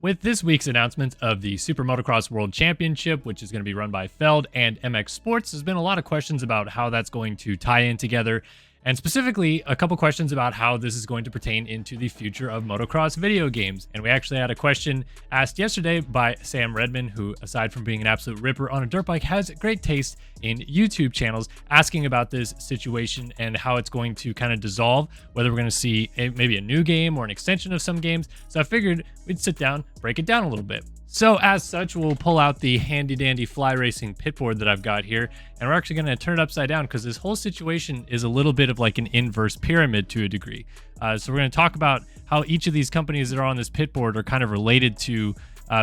With this week's announcement of the SuperMotocross World Championship, which is going to be run by Feld and MX Sports, there's been a lot of questions about how that's going to tie in together, and specifically a couple questions about how this is going to pertain into the future of motocross video games. And we actually had a question asked yesterday by Sam Redman, who, aside from being an absolute ripper on a dirt bike, has great taste in YouTube channels, asking about this situation and how it's going to kind of dissolve, whether we're going to see maybe a new game or an extension of some games. So I figured we'd sit down, break it down a little bit. So as such, we'll pull out the handy dandy fly racing pit board that I've got here, and we're actually going to turn it upside down because this whole situation is a little bit of like an inverse pyramid to a degree. So we're going to talk about how each of these companies that are on this pit board are kind of related to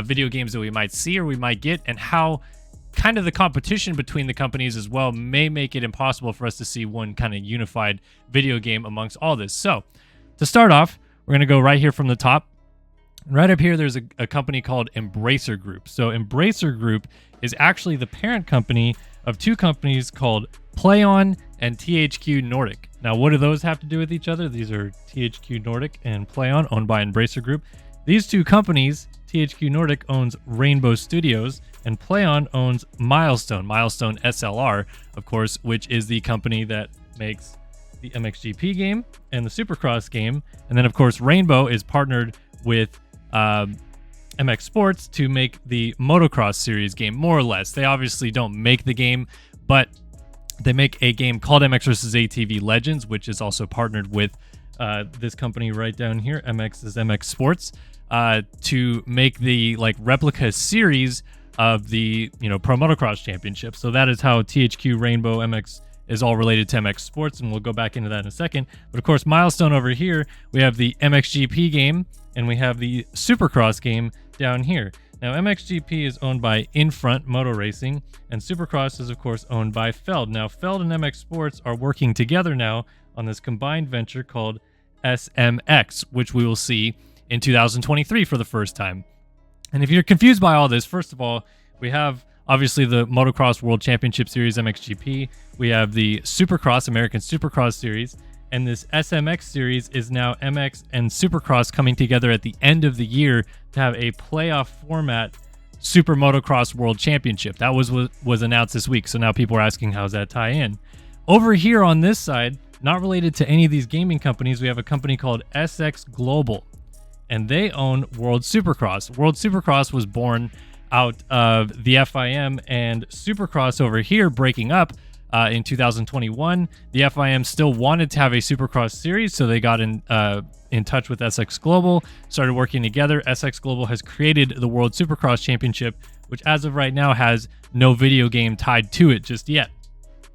video games that we might see or we might get, and how kind of the competition between the companies as well may make it impossible for us to see one kind of unified video game amongst all this. So to start off, we're going to go right here from the top. Right up here, there's a company called Embracer Group. So Embracer Group is actually the parent company of two companies called PlayOn and THQ Nordic. Now, what do those have to do with each other? These are THQ Nordic and PlayOn, owned by Embracer Group. These two companies, THQ Nordic owns Rainbow Studios, and PlayOn owns Milestone SLR, of course, which is the company that makes the MXGP game and the Supercross game. And then, of course, Rainbow is partnered with MX Sports to make the Motocross series game, more or less. They obviously don't make the game, but they make a game called MX vs. ATV Legends, which is also partnered with this company right down here, MX Sports, to make the like replica series of the Pro Motocross Championship. So that is how THQ Rainbow MX is all related to MX Sports, and we'll go back into that in a second. But of course, Milestone over here, we have the MXGP game, and we have the Supercross game down here. Now, MXGP is owned by Infront Moto Racing, and Supercross is, of course, owned by Feld. Now, Feld and MX Sports are working together now on this combined venture called SMX, which we will see in 2023 for the first time. And if you're confused by all this, first of all, we have obviously the Motocross World Championship Series, MXGP. We have the Supercross, American Supercross Series. And this SMX series is now MX and Supercross coming together at the end of the year to have a playoff format SuperMotocross World Championship. That was announced this week. So now people are asking, how's that tie in? Over here on this side, not related to any of these gaming companies, we have a company called SX Global. And they own World Supercross. World Supercross was born out of the FIM and Supercross over here breaking up in 2021. The FIM still wanted to have a Supercross series, so they got in touch with SX Global, started working together. SX Global has created the World Supercross Championship, which as of right now has no video game tied to it just yet.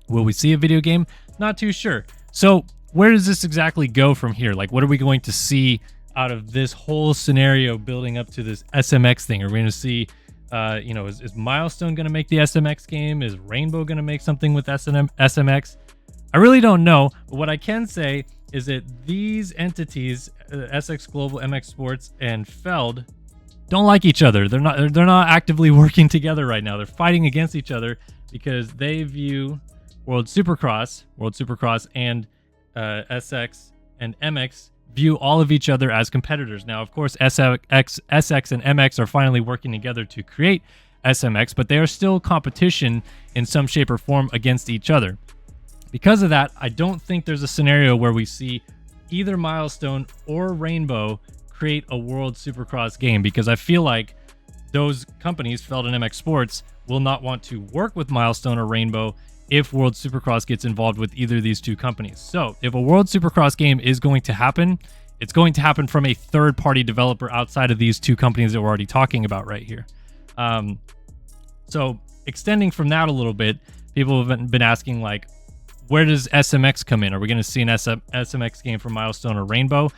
Will we see a video game? Not too sure. So where does this exactly go from here? Like, what are we going to see out of this whole scenario building up to this SMX thing? Are we going to see is Milestone going to make the SMX game? Is Rainbow going to make something with SMX? I really don't know. But what I can say is that these entities, SX Global, MX Sports, and Feld, don't like each other. They're not actively working together right now. They're fighting against each other because they view World Supercross, and SX and MX view all of each other as competitors. Now, of course, SX and MX are finally working together to create SMX, but they are still competition in some shape or form against each other. Because of that, I don't think there's a scenario where we see either Milestone or Rainbow create a World Supercross game, because I feel like those companies, Feld and MX Sports, will not want to work with Milestone or Rainbow if World Supercross gets involved with either of these two companies. So if a World Supercross game is going to happen, it's going to happen from a third-party developer outside of these two companies that we're already talking about right here. So extending from that a little bit, people have been asking, like, where does SMX come in? Are we going to see an SMX game from Milestone or Rainbow?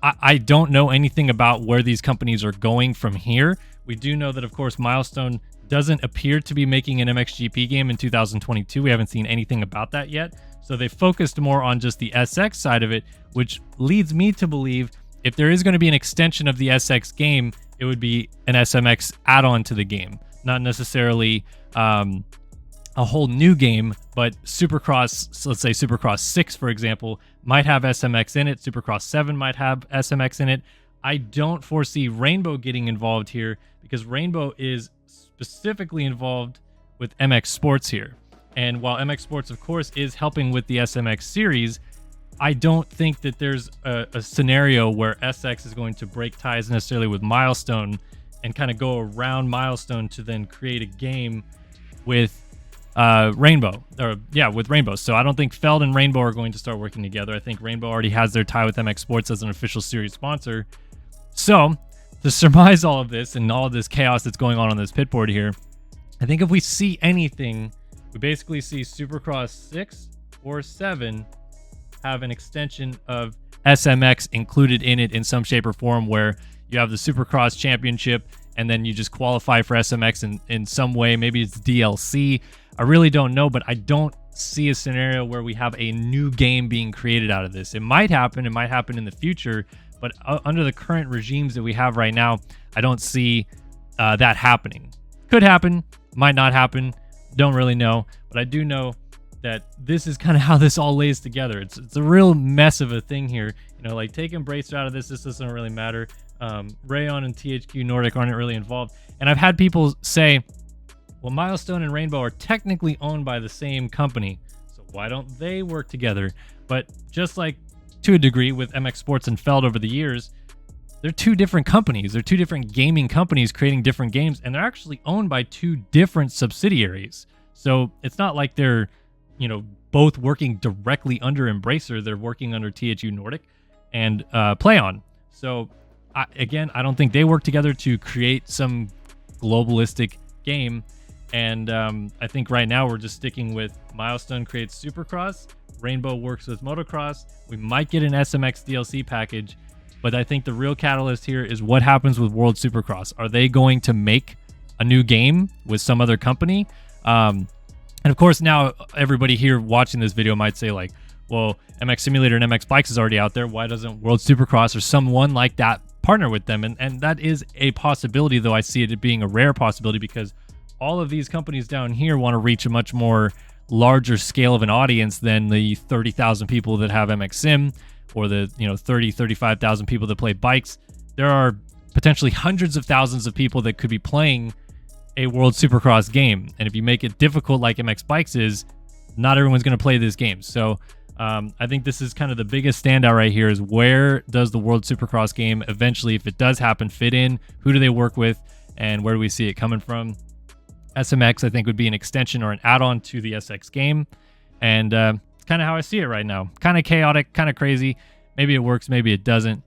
I don't know anything about where these companies are going from here. We do know that, of course, Milestone doesn't appear to be making an MXGP game in 2022. We haven't seen anything about that yet. So they focused more on just the SX side of it, which leads me to believe if there is going to be an extension of the SX game, it would be an SMX add-on to the game, not necessarily a whole new game, but Supercross, so let's say Supercross 6, for example, might have SMX in it. Supercross 7 might have SMX in it. I don't foresee Rainbow getting involved here because Rainbow is specifically involved with MX Sports here. And while MX Sports, of course, is helping with the SMX series, I don't think that there's a scenario where SX is going to break ties necessarily with Milestone and kind of go around Milestone to then create a game with Rainbow, with Rainbow. So I don't think Feld and Rainbow are going to start working together. I think Rainbow already has their tie with MX Sports as an official series sponsor. So to surmise all of this and all of this chaos that's going on this pit board here, I think if we see anything, we basically see Supercross 6 or 7 have an extension of SMX included in it in some shape or form, where you have the Supercross Championship and then you just qualify for SMX in some way. Maybe it's DLC. I really don't know, but I don't see a scenario where we have a new game being created out of this. It might happen. It might happen in the future, but under the current regimes that we have right now, I don't see that happening. Could happen, might not happen. Don't really know, but I do know that this is kind of how this all lays together. It's a real mess of a thing here. You know, like taking Bracer out of this doesn't really matter. Rayon and THQ Nordic aren't really involved. And I've had people say, well, Milestone and Rainbow are technically owned by the same company, so why don't they work together? But just like to a degree with MX Sports and Feld over the years, they're two different companies. They're two different gaming companies creating different games, and they're actually owned by two different subsidiaries. So it's not like they're, you know, both working directly under Embracer. They're working under THQ Nordic and PlayOn. So again, I don't think they work together to create some globalistic game. And I think right now we're just sticking with Milestone creates Supercross, Rainbow works with Motocross. We might get an SMX DLC package, but I think the real catalyst here is what happens with World Supercross. Are they going to make a new game with some other company? And of course, now everybody here watching this video might say like, well, MX Simulator and MX Bikes is already out there. Why doesn't World Supercross or someone like that partner with them? And that is a possibility, though I see it being a rare possibility because all of these companies down here want to reach a much more larger scale of an audience than the 30,000 people that have MX Sim or the 35,000 people that play bikes. There are potentially hundreds of thousands of people that could be playing a World Supercross game. And if you make it difficult like MX Bikes is, not everyone's going to play this game. So I think this is kind of the biggest standout right here is where does the World Supercross game eventually, if it does happen, fit in? Who do they work with? And where do we see it coming from? SMX, I think, would be an extension or an add-on to the SX game. And it's kind of how I see it right now. Kind of chaotic, kind of crazy. Maybe it works, maybe it doesn't.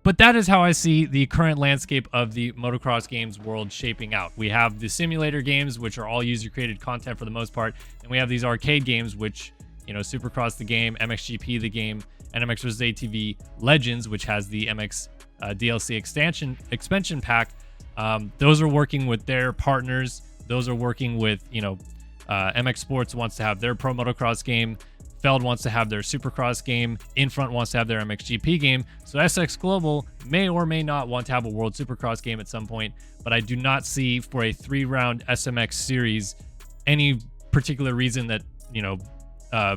But that is how I see the current landscape of the motocross games world shaping out. We have the simulator games, which are all user-created content for the most part. And we have these arcade games, which, Supercross the game, MXGP the game, and MX vs. ATV Legends, which has the MX DLC expansion pack. Those are working with their partners. Those are working with, MX Sports wants to have their Pro Motocross game. Feld wants to have their Supercross game. Infront wants to have their MXGP game. So SX Global may or may not want to have a World Supercross game at some point, but I do not see for a 3-round SMX series any particular reason that,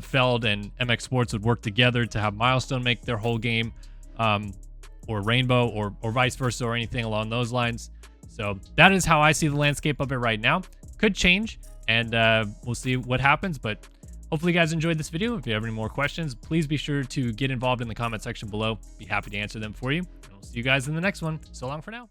Feld and MX Sports would work together to have Milestone make their whole game, or Rainbow, or vice versa, or anything along those lines. So that is how I see the landscape of it right now. Could change, and we'll see what happens, but hopefully you guys enjoyed this video. If you have any more questions, please be sure to get involved in the comment section below. Be happy to answer them for you. And we'll see you guys in the next one. So long for now.